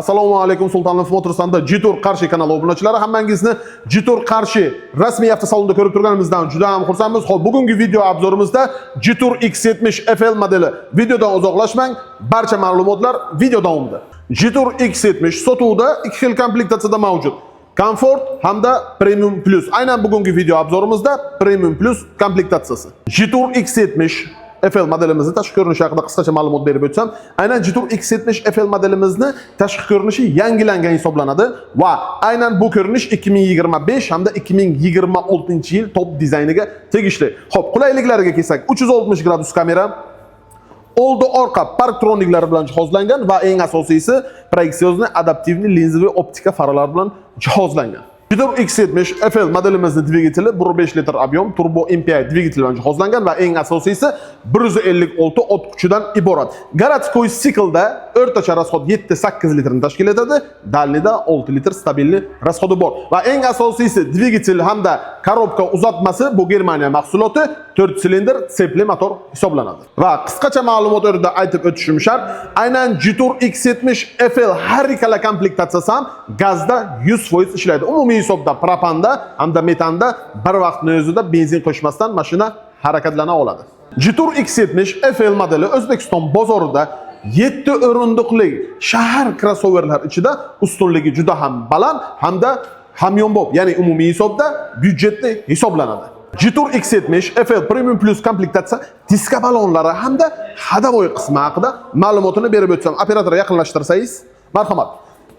Assalomu alaykum, Sultonov Motors'da Jitur Qarshi kanali obunachilari, hammangizni Jitur Qarshi rasmiy avtosalonda ko'rib turganimizdan juda ham xursandmiz. Xo'p, bugungi video obzorimizda Jitur X70 FL modeli. Videodan uzoqlashmang, barcha ma'lumotlar video davomida. Jitur X70 sotuvda ikki xil komplektatsiyada mavjud. Comfort hamda Premium Plus. Aynan bugungi video obzorimizda Premium Plus komplektatsiyasi. Jitur X70 FL modelimizni tashqi ko'rinishi haqida qisqacha ma'lumot berib o'tsam, aynan Jitur X70 FL modelimizni tashqi ko'rinishi yangilangan hisoblanadi va aynan bu ko'rinish 2025 hamda 2026-yil top dizayniga tegishli. Xo'p, qulayliklariga kelsak, 360 gradus kamera, oldi orqa parktroniklari bilan jihozlangan va eng asosiysi proyeksiozni adaptivni linzaviy optika faralar bilan jihozlangan. Jitur X70 FL modelimizning dvigateli 1.5 litr ob'yom turbo MPI dvigatel bilan jihozlangan va eng asosiysi 156 ot kuchidan iborat. Городской siklda o'rtacha rasxod 7-8 litrni tashkil etadi, dalnida 6 litr stabilni rasxodi bor. Va eng asosiysi dvigatel hamda korobka uzatmasi bu Germaniya mahsuloti 4 silindr tsepli motor hisoblanadi. Va qisqacha ma'lumot o'rnida aytib o'tishim shart, aynan Jitur X70 FL har ikkala komplektatsiyasi ham gazda 100% ishlaydi. Umumiy hisobda propanda hamda metanda bir vaqtning o'zida benzin qo'shmasdan mashina harakatlana oladi. Jitur X70 FL modeli O'zbekiston bozorida 7 o'rindiqli shahar crossoverlar ichida ustunligi juda ham baland hamda hamyonbop, ya'ni umumiy hisobda byudjetli hisoblanadi. Jitur X70 FL Premium Plus komplektatsiya diska balonlari hamda hadavoy qismi haqida ma'lumotini berib o'tsam, operator yaqinlashtirsangiz, marhamat.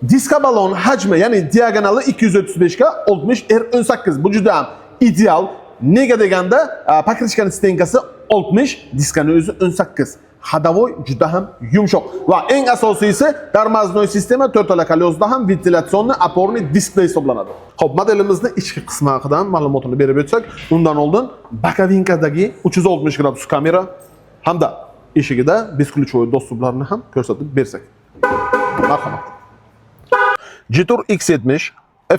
Diska balon hajmi, ya'ni diagonali 235 ga 60 R18. Bu juda ham ideal. Nega deganda, pakrichkaning stenkasi 60, diskaning o'zi 18. Hadavoy juda ham yumshoq va eng asosiysi tormoznoy sistema 4 ala kolyosda ham ventilyatsionniy oporniy diskda hisoblanadi. Xo'p, modelimizning ichki qismi haqida ma'lumotini berib o'tsak, undan oldin bokovinkadagi 360 gradus kamera hamda eshigida besключевой dostuplarni ham ko'rsatib bersak. Marhamat. Jitur X70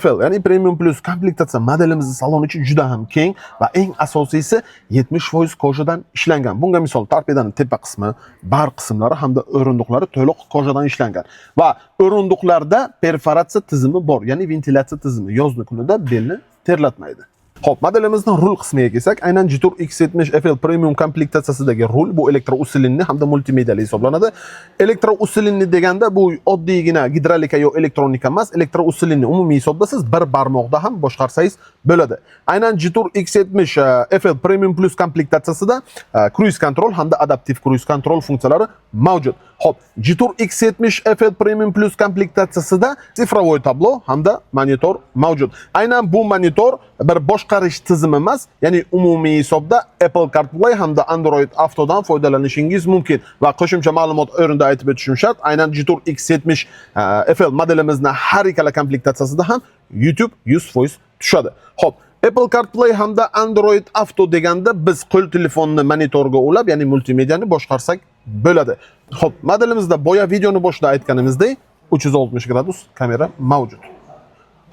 FL, ya'ni Premium Plus komplektatsiya modelimizning saloni ichi juda ham keng va eng asosiysi 70% kojadan ishlangan. Bunga misol torpedaning tepa qismi, bar qismlari hamda o'rindiqlari to'liq kojadan ishlangan. Va o'rindiqlarda perforatsiya tizimi bor, ya'ni ventilyasiya tizimi yozning kunida belni terlatmaydi. Xo'p, modelimizning rul qismiga kelsak, aynan Jitur X70 FL Premium komplektatsiyasidagi rul bu elektrouslinli hamda multimediali hisoblanadi. Elektrouslinli deganda bu oddiygina gidrolika yo elektronika emas, elektrouslinni umumiy hisobda siz bir barmoqda ham boshqarsangiz bo'ladi. Aynan Jitur X70 FL Premium Plus komplektatsiyasida cruise control hamda adaptiv cruise control funksiyalari mavjud. Xo'p, Jitur X70 FL Premium Plus komplektatsiyasida sifrovoy tablo hamda monitor mavjud. Aynan bu monitor bir boshqarish tizimi emas, ya'ni umumiy hisobda Apple CarPlay hamda Android Autodan foydalanishingiz mumkin. Va qo'shimcha ma'lumot o'rnida aytib o'tishim shart, aynan Jitur X70 FL modelimizning har ikkala komplektatsiyasida ham YouTube 100% tushadi. Xo'p, Apple CarPlay hamda Android Auto deganda biz qo'l telefonni monitorga ulab, ya'ni multimediani boshqarsak bo'ladi. Xo'p, modelimizda boya videoni boshida aytganimizdek 360 gradus kamera mavjud.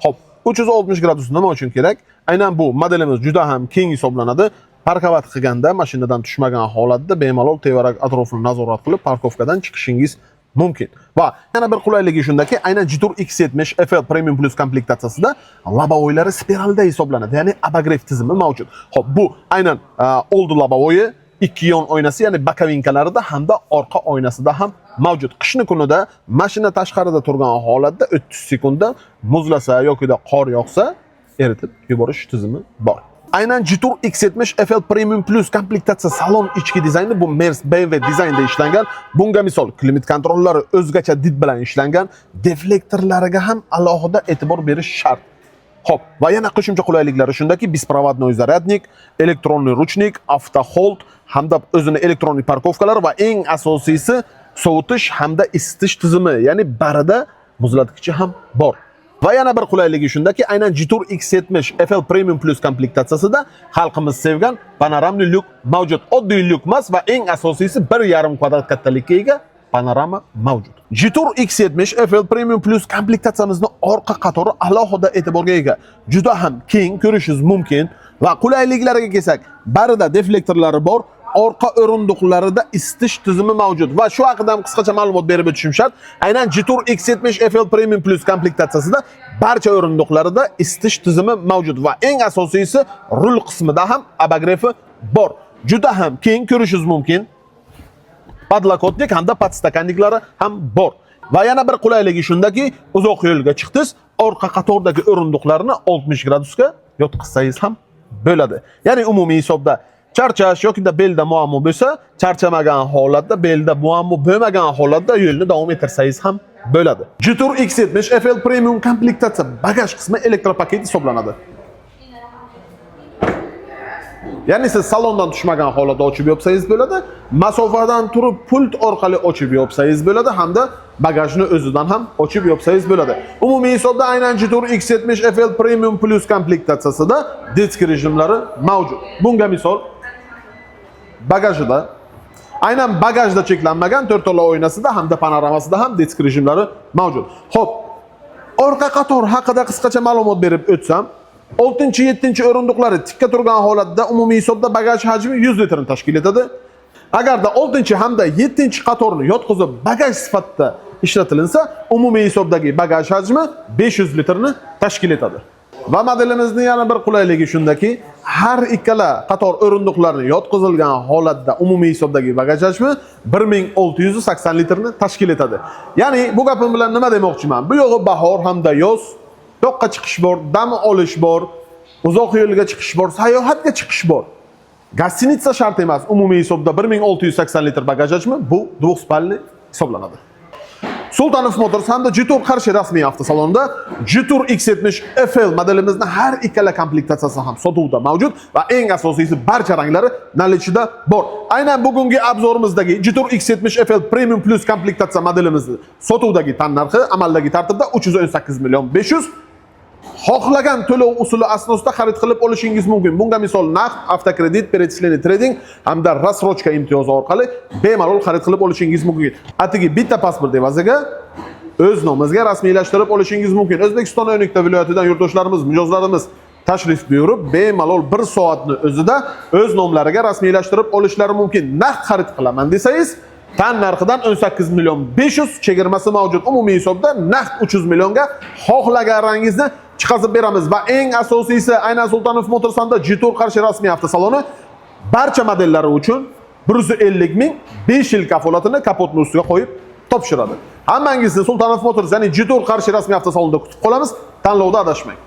Xo'p, 360 gradus nima uchun kerak? Aynan bu modelimiz juda ham keng hisoblanadi. Parkovat qilganda mashinadan tushmagan holatda bemalol tevarak atrofini nazorat qilib parkovkadan chiqishingiz mumkin. Va yana bir qulayligi shundaki, aynan Jitur X70 FL Premium Plus komplektatsiyasida lobovoylari spiralda hisoblanadi, ya'ni abagrev tizimi mavjud. Xo'p, bu aynan oldi lobovoyi, ikki yon oynasi, ya'ni bokovinkalarida hamda orqa oynasida ham mavjud. Qishni kunida mashina tashqarida turgan holatda 30 sekundda muzlasa yoki qor yog'sa, eritib yuborish tizimi bor. Aynan Jitur X70 FL Premium Plus komplektatsiya salon ichki dizayni bu Mercedes BMW dizaynda ishlangan. Bunga misol klimat kontrollari o'zgacha did bilan ishlangan, deflektorlariga ham alohida e'tibor berish shart. Xo'p, va yana qo'shimcha qulayliklari shundaki, беспроводной zaryadnik, elektronli ruchnik, avto hold hamda o'zini elektronlik parkovkalar va eng asosiysi sovutish hamda isitish tizimi, ya'ni barida muzlatgichi ham bor. Va yana bir qulayligi shundaki, aynan Jitur X70 FL Premium Plus komplektatsiyasida xalqimiz sevgan panoramli lyuk mavjud. Oddiy lyuk emas va eng asosiysi 1,5 kvadrat kattalikka ega panorama mavjud. Jitur X70 FL Premium Plus komplektatsiyamizning orqa qatori alohida e'tiborga ega. Juda ham keng ko'rishingiz mumkin va qulayliklariga kelsak, barida deflektorlari bor, orqa o'rindiqlarida isitish tizimi mavjud va shu haqida ham qisqacha ma'lumot berib o'tishim shart. Aynan Jitur X70 FL Premium Plus komplektatsiyasida barcha o'rindiqlarida isitish tizimi mavjud va eng asosiysi rul qismida ham abagrefi bor. Juda ham keng ko'rishingiz mumkin. Podlokotnik hamda podstakanniklari ham bor. Va yana bir qulayligi shundaki, uzoq yo'lga chiqdingiz, orqa qatordagi o'rindiqlarni 60 gradusga yotqizsangiz ham bo'ladi. Ya'ni umumiy hisobda charchash yoki belda muammo bo'lsa, charchamagan holatda, belda muammo bo'lmagan holatda yo'lni davom ettirsangiz ham bo'ladi. Jitur X70 FL Premium komplektatsiya bagaj qismi elektropaket hisoblanadi. Ya'ni siz salondan tushmagan holatda ochib yopsangiz bo'ladi, masofadan turib pult orqali ochib yopsangiz bo'ladi hamda bagajni o'zidan ham ochib yopsangiz bo'ladi. Umumiy hisobda aynan Jitur X70 FL Premium Plus komplektatsiyasida detskiy rejimlari mavjud. Bunga misol bagajida aynan bagajda cheklanmagan to'rto'la oynasida hamda panoramasida ham detskiy rejimlari mavjud. Xo'p, orqa qator haqida qisqacha ma'lumot berib o'tsam, 6-7 o'rindiqlari tikka turgan holatda umumiy hisobda bagaj hajmi 100 litrni tashkil etadi. Agarda 6 hamda 7 qatorni yotqizib bagaj sifatida ishlatilinsa, umumiy hisobdagi bagaj hajmi 500 litrni tashkil etadi. Va modelimizning yana bir qulayligi shundaki, har ikkala qator o'rindiqlarni yotqizilgan holatda umumiy hisobdagi bagaj hajmi 1680 litrni tashkil etadi. Ya'ni bu gapim bilan nima demoqchiman? Bu yog'i bahor hamda yoz, yoqqa chiqish bor, dam olish bor, uzoq yo'lga chiqish bor, sayohatga chiqish bor. Gostinitsa shart emas. Umumiy hisobda 1680 litr bagaj hajmi bu dvospalli hisoblanadi. Sultanov Motors hamda Jitur qarshi rasmiy avtosalonda Jitur X70 FL modelimizning har ikkala komplektatsiyasi ham sotuvda mavjud va eng asosiysi barcha ranglari nalichida bor. Aynan bugungi obzorimizdagi Jitur X70 FL Premium Plus komplektatsiya modelimizni sotuvdagi tan narxi amaldagi tartibda 318 million 500. Xohlagan to'lov usuli asnosida xarid qilib olishingiz mumkin. Bunga misol naqd, avtokredit, перечисленный trading hamda рассрочка imtiyozi orqali bemalol xarid qilib olishingiz mumkin. Atigi bitta pasport evaziga o'z nomingizga rasmiylashtirib olishingiz mumkin. O'zbekiston O'nikta viloyatidan yurtdoshlarimiz, mijozlarimiz tashrif buyurib, bemalol 1 soatni o'zida o'z nomlariga rasmiylashtirib olishlari mumkin. Naqd xarid qilaman desangiz, tan narxidan 18 million 500 chegirmasi mavjud. Umumiy hisobda naqd 300 millionga xohlaganingizni chiqazib beramiz va eng asosiysi aynan Sultanov Motors hamda Jitur qarshi rasmiy avtosaloni barcha modellari uchun 150 ming 5 yil kafolatini kapotning ustiga qo'yib topshiradi. Hammangizni Sultanov Motors ya'ni Jitur qarshi rasmiy avtosalonida kutib qolamiz. Tanlovda adashmang.